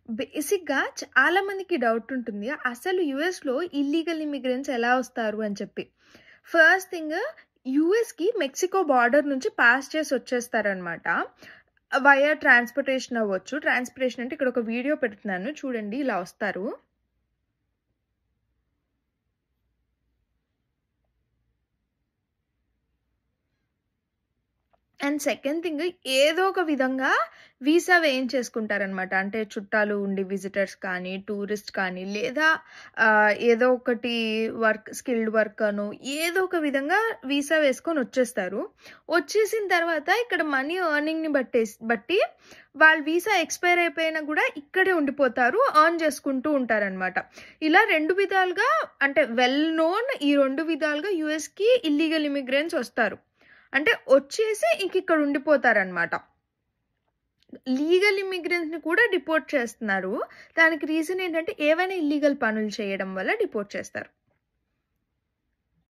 బేసిక్‌గా చాలా మందికి డౌట్ ఉంటుంది. అసలు యూఎస్‌లో ఇల్లీగల్ ఇమిగ్రెంట్స్ ఎలా వస్తారు అని చెప్పి. ఫస్ట్ థింగ్ యూఎస్‌కి మెక్సికో బార్డర్ నుంచి పాస్ చేసి వచ్చేస్తారనమాట. వయా ట్రాన్స్‌పోర్టేషన్ అవ్వచ్చు. ట్రాన్స్‌పోర్టేషన్ అంటే ఇక్కడ ఒక వీడియో పెడుతున్నాను చూడండి. ఇలా వస్తారు. అండ్ సెకండ్ థింగ్ ఏదో ఒక విధంగా వీసా వేయించేసుకుంటారనమాట. అంటే చుట్టాలు ఉండి విజిటర్స్ కానీ, టూరిస్ట్ కానీ లేదా ఏదో ఒకటి స్కిల్డ్ వర్క్ అనో ఏదో ఒక విధంగా వీసా వేసుకొని వచ్చేస్తారు. వచ్చేసిన తర్వాత ఇక్కడ మనీ ఎర్నింగ్‌ని బట్టి వాళ్ళ వీసా ఎక్స్‌పైర్ అయిపోయినా కూడా ఇక్కడే ఉండిపోతారు. ఎర్న్ చేసుకుంటూ ఉంటారనమాట. ఇలా 2 విధాలుగా అంటే వెల్ నోన్ ఈ 2 విధాలుగా యూఎస్‌కి ఇల్లీగల్ ఇమిగ్రెంట్స్ వస్తారు. అంటే వచ్చేసి ఇక్కడ ఉండిపోతారనమాట. లీగల్ ఇమిగ్రెంట్స్‌ని కూడా డిపోర్ట్ చేస్తున్నారు. దానికి రీజన్ ఏంటంటే ఏవైనా ఇల్లీగల్ పనులు చేయడం వల్ల డిపోర్ట్ చేస్తారు.